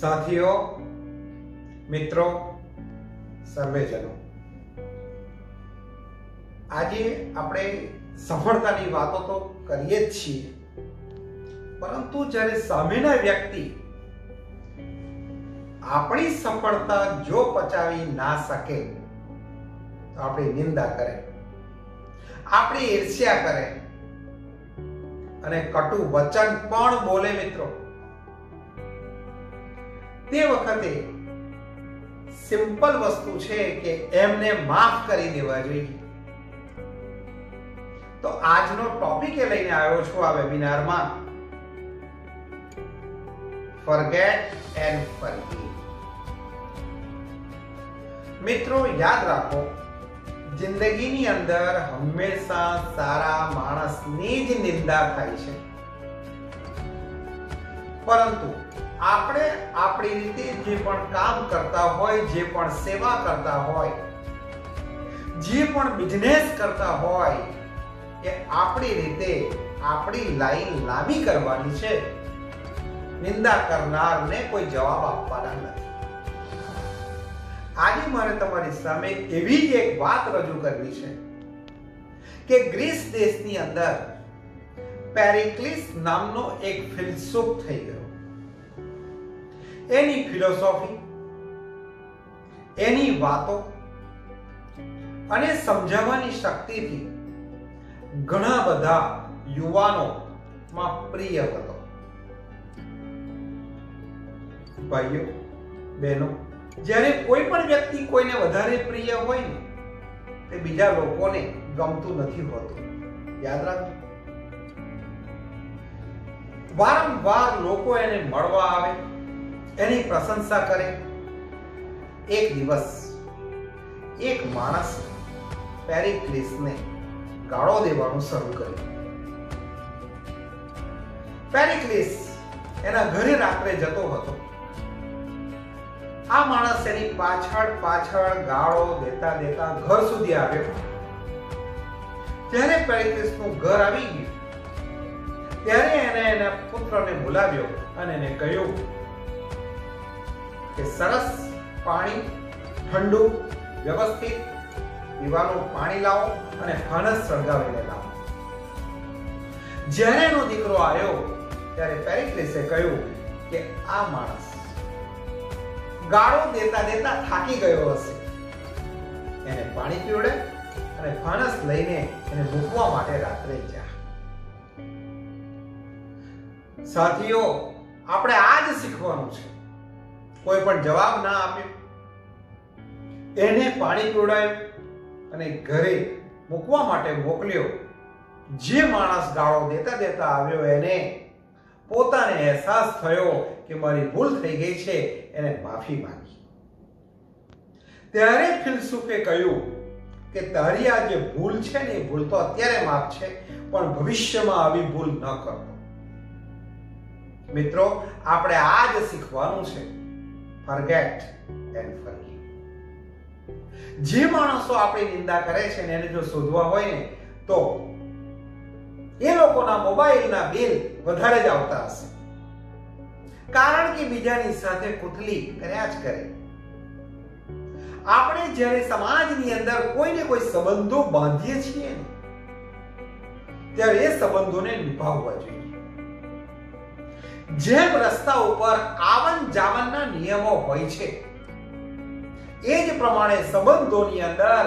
સાથીઓ, મિત્રો, સર્વેજનો, આજે આપણે સફળતાની વાતો તો કરીએ જ છીએ, પરંતુ જ્યારે સામેના વ્યક્તિ આપણી સફળતા જો પચાવી ના શકે તો આપણી નિંદા કરે, આપણી ઈર્ષ્યા કરે અને કટુ વચન પણ બોલે મિત્રો, તે વખતે સિમ્પલ વસ્તુ છે કે એમને માફ કરી દેવા જોઈએ. તો આજનો ટોપિક એ લઈને આવ્યો છું આ વેબિનારમાં, ફોરગેટ એન્ડ ફોરગીવ. મિત્રો, યાદ રાખો, જિંદગીની અંદર હંમેશા સારા માણસની જ નિંદા થાય છે, પરંતુ આપણે આપણી રીતે જે પણ કામ કરતા હોય, જે પણ સેવા કરતા હોય, જે પણ બિઝનેસ કરતા હોય, એ આપણી રીતે આપણી લાઈન લાંબી કરવાની છે. નિંદા કરનારને કોઈ જવાબ આપવાના નથી. આજે મારે તમારી સામે એવી જ એક વાત રજૂ કરવી છે કે ગ્રીસ દેશની અંદર પેરિક્લિસ નામનો એક ફિલસૂફ થઈ ગયો. એની ફિલોસોફી, એની વાતો અને સમજાવવાની શક્તિથી ઘણા બધા યુવાનોમાં પ્રિય હતો. ભાઈઓ, બહેનો, જ્યારે કોઈ પણ વ્યક્તિ કોઈને વધારે પ્રિય હોય ને, તે બીજા લોકોને ગમતું નથી હોતું. યાદ રાખજો. વારંવાર લોકો એને મળવા આવે, એની પ્રશંસા કરે. એક દિવસ એક માણસ પેરિક્લિસને ગાળો દેવાનું શરૂ કર્યું. પેરિક્લિસ એના ઘરે રાત્રે જતો હતો. આ માણસ એની પાછળ ગાળો દેતા દેતા ઘર સુધી આવ્યો. જ્યારે પેરિક્લિસનું ઘર આવી ગયું, ત્યારે એને એના પુત્રને બોલાવ્યો અને એને કહ્યું કે સરસ પાણી, ઠંડુ, વ્યવસ્થિત પીવાનું પાણી લાવો અને ફાનસ સળગાવીને લાવો. જ્યારે એનો દીકરો આવ્યો ત્યારે પેરિક્લિસે કહ્યું કે આ માણસ ગાળો દેતા દેતા થાકી ગયો હશે, એને પાણી પીવડે અને ફાનસ લઈને એને મૂકવા માટે રાત્રે જા. સાથીઓ, આપણે આ જ શીખવાનું છે. કોઈ પણ જવાબ ના આપ્યો, એને પાણી પીવડાયું અને ઘરે મૂકવા માટે મોકલ્યો. જે માણસ ગાળો દેતા દેતા આવ્યો, એને પોતાને અહેસાસ થયો કે મારી ભૂલ થઈ ગઈ છે, એને માફી માંગી. ત્યારે ફિલસૂફે કહ્યું કે તારી આ જે ભૂલ છે ને, એ ભૂલ તો અત્યારે માફ છે, પણ ભવિષ્યમાં આવી ભૂલ ન કરતો. મિત્રો, આપણે આ જ શીખવાનું છે, ફોરગેટ એન્ડ ફોરગીવ. જે માણસો આપણી નિંદા કરે છે ને, એને જો શોધવા હોય ને, તો એ લોકોના મોબાઈલના બિલ વધારે જ આવતા હશે, કારણ કે બીજાની સાથે કુથલી કર્યા જ કરે. આપણે જ્યારે સમાજની અંદર કોઈને કોઈ સંબંધો બાંધીએ છીએ ને, ત્યારે એ સંબંધોને નિભાવવા જોઈએ. જેમ રસ્તા ઉપર આવન જાવનના નિયમો હોય છે, એ જ પ્રમાણે સંબંધોની અંદર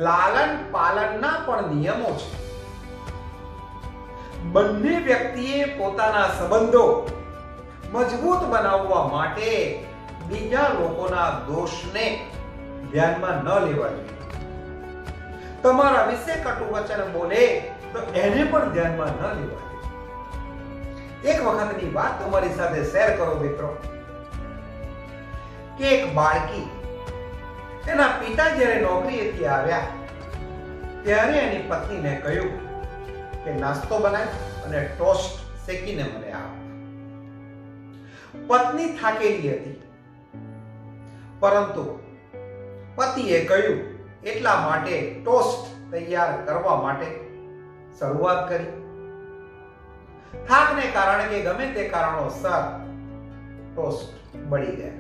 લાલન પાલનના પણ નિયમો છે. બંને વ્યક્તિએ પોતાના સંબંધો મજબૂત બનાવવા માટે બીજા લોકોના દોષને ધ્યાનમાં ન લેવા જોઈએ. તમારા વિશે કટુ વચન બોલે તો એને પણ ધ્યાનમાં ન લેવા જોઈએ. એક વખતની વાત તમારી સાથે શેર કરો મિત્રો, કે એક બાળકી એના પિતા જ્યારે નોકરીએથી આવ્યા ત્યારે એની પત્નીને કહ્યું કે નાસ્તો બનાવ અને ટોસ્ટ શેકીને મને આપ. પત્ની થાકેલી હતી, પરંતુ પતિએ કહ્યું એટલા માટે ટોસ્ટ તૈયાર કરવા માટે શરૂઆત કરી. થાકને કારણે કે ગમે તે કારણોસર ટોસ્ટ બળી ગયા.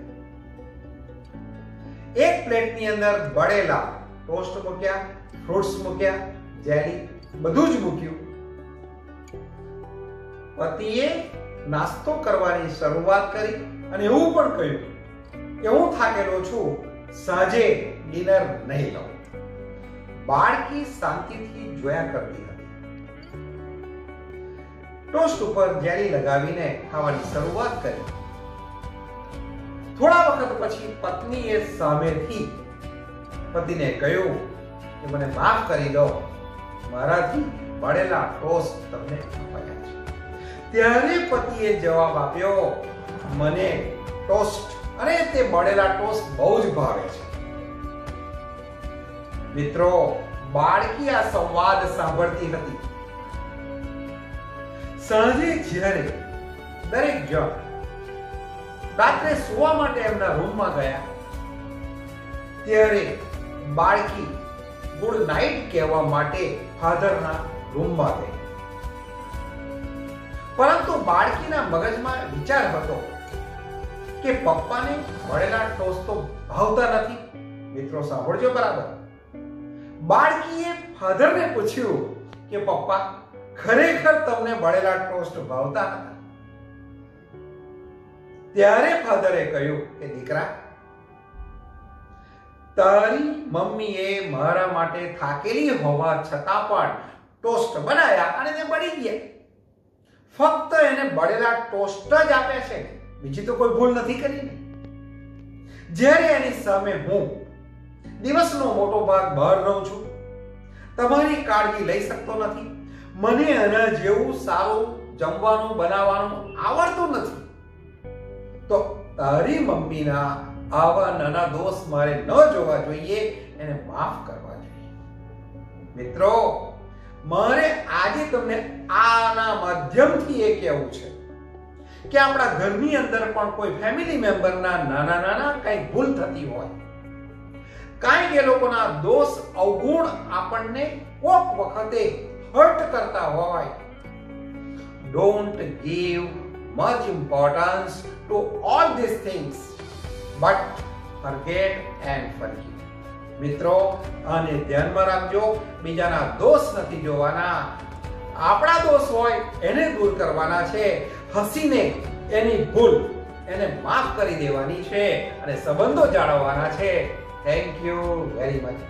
એક પ્લેટની અંદર બળેલા ટોસ્ટ મૂક્યા, ફ્રૂટ્સ મૂક્યા, જેલી બધું જ મૂક્યું. પતિએ નાસ્તો કરવાની શરૂઆત કરી અને એવું પણ કહ્યું કે હું થાકેલો છું, સાંજે ડિનર નહીં લઉં. બાળકી શાંતિથી જોયા કરતી હતી. ટોસ્ટ ઉપર જેલી લગાવીને ખાવાની શરૂઆત કરી. થોડા વખત પછી પત્નીએ સામેથી પતિને કહ્યું કે મને માફ કરી દો, મારાથી બળેલા ટોસ્ટ તમને અપાયા છે. ત્યારે પતિએ જવાબ આપ્યો, મને ટોસ્ટ અને તે બળેલા ટોસ્ટ બહુ જ ભાવે છે. મિત્રો, બાળકી આ સંવાદ સાંભળતી હતી. સાંજે જ્યારે દરેક જણ રાત્રે સુવા માટે એમના રૂમમાં ગયા, ત્યારે બાળકી ગુડ નાઈટ કહેવા માટે ફાધરના રૂમમાં ગઈ. પરંતુ બાળકીના મગજમાં વિચાર હતો કે પપ્પાને બળેલા ટોસ્ટ તો ભાવતા નથી. મિત્રો સાંભળજો બરાબર. બાળકીએ ફાધરને પૂછ્યું કે પપ્પા, ખરેખર તમને બળેલા ટોસ્ટ ભાવતા હતા? ત્યારે ફાધરે કહ્યું કે દીકરા, તારી મમ્મીએ મારા માટે થાકેલી હોવા છતાં પણ ટોસ્ટ બનાવ્યા અને તે બળી ગયા. ફક્ત એને બળેલા ટોસ્ટ જ આપ્યા છે, બીજી તો કોઈ ભૂલ નથી કરી ને. જ્યારે એની સામે હું દિવસનો મોટો ભાગ બહાર રહું છું, તમારી કાળજી લઈ શકતો નથી, મને આના જેવું સારું જમવાનું બનાવવાનું આવડતું નથી, તો તારી મમ્મીના આવા નાના દોષ મારે ન જોવા જોઈએ, એને માફ કરવા જોઈએ. મિત્રો, મારે આજે તમને આના માધ્યમથી એ કહેવું છે કે આપણા ઘરની અંદર પણ કોઈ ફેમિલી મેમ્બરના નાના નાના કંઈ ભૂલ થતી હોય, કાંઈક એ લોકોના દોષ અવગુણ આપણને કોક વખતે હર્ટ કરતા હોય, don't give much importance to all these things, but forget and forgive. મિત્રો, આને ધ્યાનમાં રાખજો. બીજાના દોષ નથી જોવાના, આપણા દોષ હોય એને દૂર કરવાના છે. હસીને એની ભૂલ એને માફ કરી દેવાની છે અને સંબંધો જાળવવાના છે. Thank you very much.